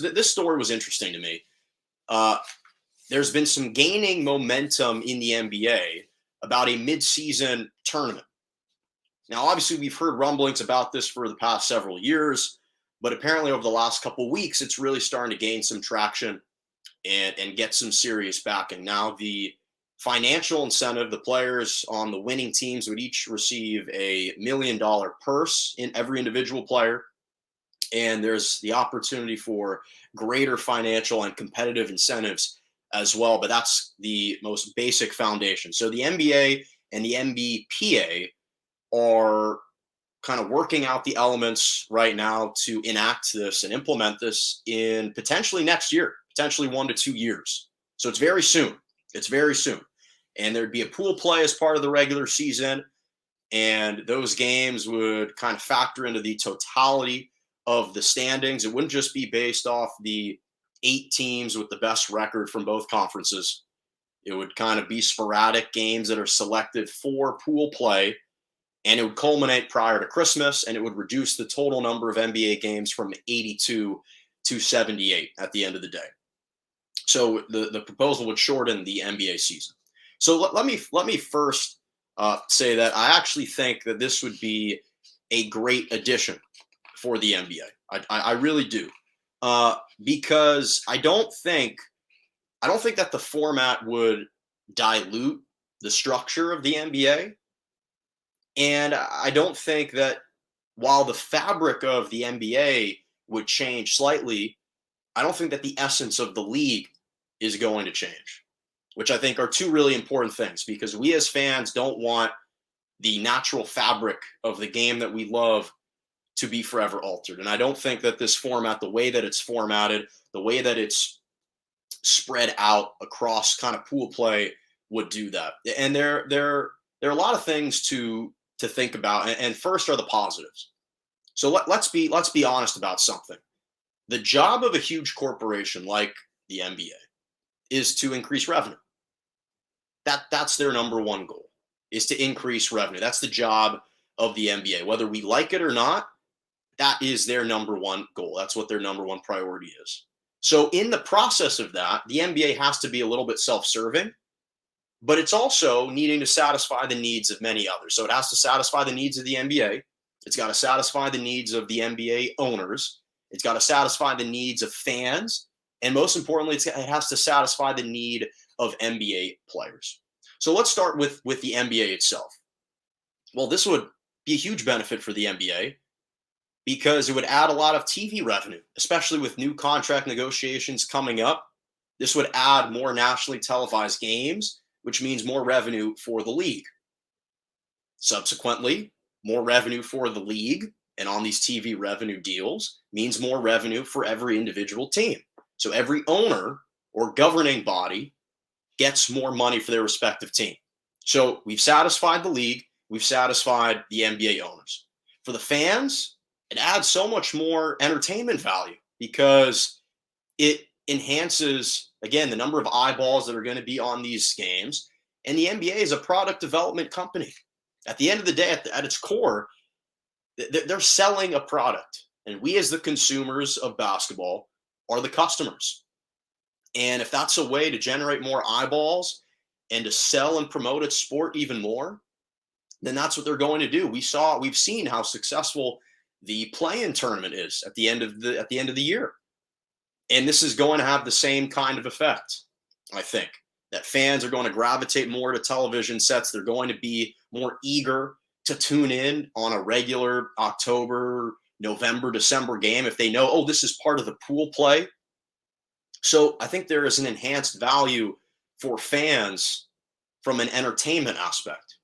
This story was interesting to me. Uh, there's been some gaining momentum in the NBA about a midseason tournament. Now, obviously, we've heard rumblings about this for the past several years, but apparently over the last couple of weeks, it's really starting to gain some traction and get some serious backing. Now, the financial incentive, the players on the winning teams would each receive $1 million purse in every individual player. And there's the opportunity for greater financial and competitive incentives as well. But that's the most basic foundation. So the NBA and the NBPA are kind of working out the elements right now to enact this and implement this in potentially next year, potentially 1 to 2 years. So it's very soon. It's very soon. And there'd be a pool play as part of the regular season. And those games would kind of factor into the totality of the standings. It wouldn't just be based off the 8 teams with the best record from both conferences. It would kind of be sporadic games that are selected for pool play, and it would culminate prior to Christmas, and it would reduce the total number of NBA games from 82 to 78 at the end of the day. So the proposal would shorten the NBA season. So let me first say that I actually think that this would be a great addition for the NBA. I really do, because I don't think that the format would dilute the structure of the NBA, and I don't think that while the fabric of the NBA would change slightly, I don't think that the essence of the league is going to change, which I think are two really important things, because we as fans don't want the natural fabric of the game that we love to be forever altered. And I don't think that this format, the way that it's formatted, the way that it's spread out across kind of pool play, would do that. And there are a lot of things to think about. And first are the positives. So let's be honest about something. The job of a huge corporation like the NBA is to increase revenue. That's their number one goal, is to increase revenue. That's the job of the NBA. Whether we like it or not, that is their number one goal. That's what their number one priority is. So in the process of that, the NBA has to be a little bit self-serving, but it's also needing to satisfy the needs of many others. So it has to satisfy the needs of the NBA. It's got to satisfy the needs of the NBA owners. It's got to satisfy the needs of fans. And most importantly, it has to satisfy the need of NBA players. So let's start with the NBA itself. Well, this would be a huge benefit for the NBA because it would add a lot of TV revenue, especially with new contract negotiations coming up. This would add more nationally televised games, which means more revenue for the league. Subsequently, more revenue for the league and on these TV revenue deals means more revenue for every individual team. So every owner or governing body gets more money for their respective team. So we've satisfied the league. We've satisfied the NBA owners. For the fans, it adds so much more entertainment value because it enhances, again, the number of eyeballs that are going to be on these games. And the NBA is a product development company. At the end of the day, at its core, they're selling a product. And we as the consumers of basketball are the customers. And if that's a way to generate more eyeballs and to sell and promote its sport even more, then that's what they're going to do. We've seen how successful the play-in tournament is at the end of the year. And this is going to have the same kind of effect, I think, that fans are going to gravitate more to television sets. They're going to be more eager to tune in on a regular October, November, December game if they know, oh, this is part of the pool play. So I think there is an enhanced value for fans from an entertainment aspect.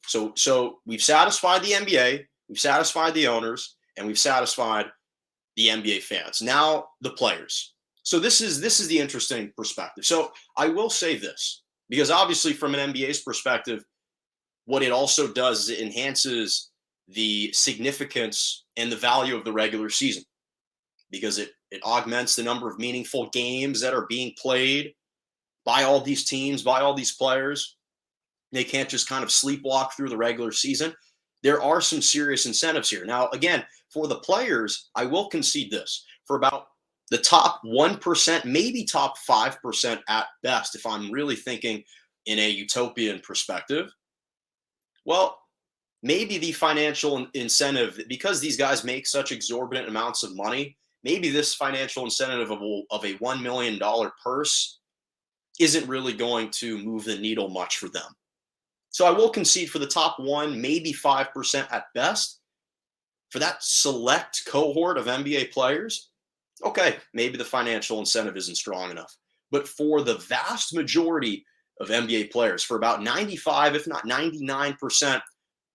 So we've satisfied the NBA, we've satisfied the owners, and we've satisfied the NBA fans. Now the players. So this is the interesting perspective. So I will say this, because obviously from an NBA's perspective, what it also does is it enhances the significance and the value of the regular season, because it augments the number of meaningful games that are being played by all these teams, by all these players. They can't just kind of sleepwalk through the regular season. There are some serious incentives here. Now, again, for the players, I will concede this. For about the top 1%, maybe top 5% at best, if I'm really thinking in a utopian perspective, well, maybe the financial incentive, because these guys make such exorbitant amounts of money, maybe this financial incentive of a $1 million purse isn't really going to move the needle much for them. So I will concede for the top 1, maybe 5% at best, for that select cohort of NBA players, okay, maybe the financial incentive isn't strong enough. But for the vast majority of NBA players, for about 95, if not 99%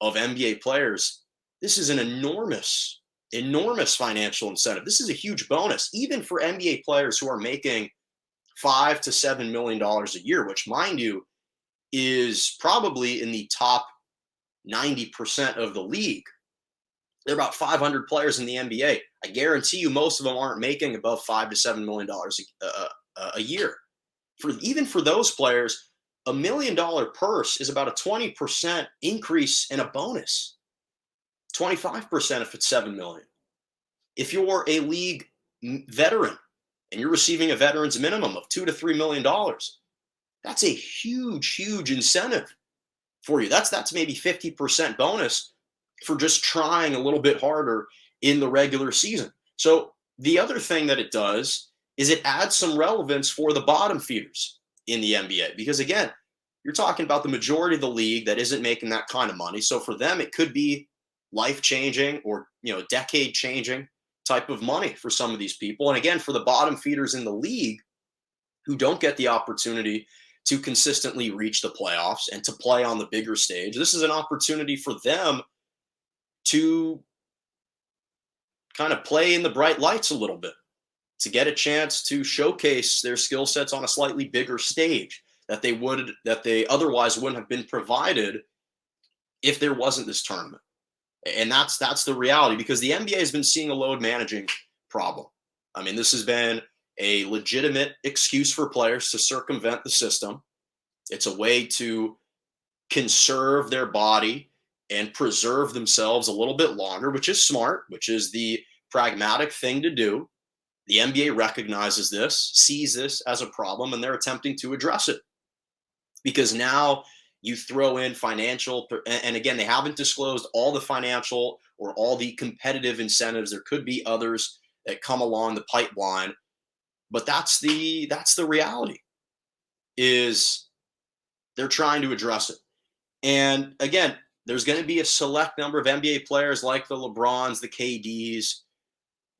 of NBA players, this is an enormous, enormous financial incentive. This is a huge bonus, even for NBA players who are making $5 to $7 million a year, which, mind you, is probably in the top 90% of the league. There are about 500 players in the NBA. I guarantee you most of them aren't making above $5 to $7 million a year. Even for those players, $1 million purse is about a 20% increase in a bonus. 25% if it's 7 million. If you're a league veteran and you're receiving a veteran's minimum of $2 to $3 million, that's a huge, huge incentive for you. That's maybe 50% bonus for just trying a little bit harder in the regular season. So the other thing that it does is it adds some relevance for the bottom feeders in the NBA, because again, you're talking about the majority of the league that isn't making that kind of money. So for them, it could be life-changing or, decade-changing type of money for some of these people. And again, for the bottom feeders in the league who don't get the opportunity to consistently reach the playoffs and to play on the bigger stage, this is an opportunity for them to kind of play in the bright lights a little bit, to get a chance to showcase their skill sets on a slightly bigger stage that they otherwise wouldn't have been provided if there wasn't this tournament. And that's the reality, because the NBA has been seeing a load managing problem. I mean, this has been a legitimate excuse for players to circumvent the system. It's a way to conserve their body and preserve themselves a little bit longer, which is smart, which is the pragmatic thing to do. The NBA recognizes this, sees this as a problem, and they're attempting to address it. Because now you throw in financial, and again, they haven't disclosed all the financial or all the competitive incentives. There could be others that come along the pipeline, but that's the reality, is they're trying to address it. And again, there's going to be a select number of NBA players like the LeBrons, the KDs,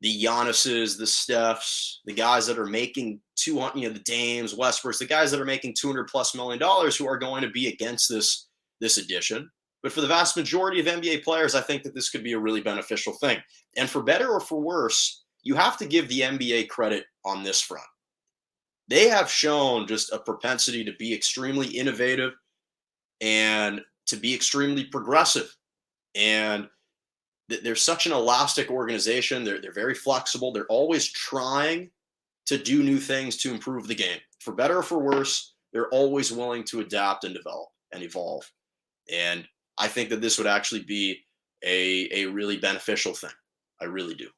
the Giannis's, the Stephs, the guys that are making 200, the Dames, Westbrooks, the guys that are making $200+ million who are going to be against this addition. But for the vast majority of NBA players, I think that this could be a really beneficial thing. And for better or for worse, you have to give the NBA credit on this front. They have shown just a propensity to be extremely innovative and to be extremely progressive. And they're such an elastic organization. They're very flexible. They're always trying to do new things to improve the game. For better or for worse, they're always willing to adapt and develop and evolve. And I think that this would actually be a really beneficial thing. I really do.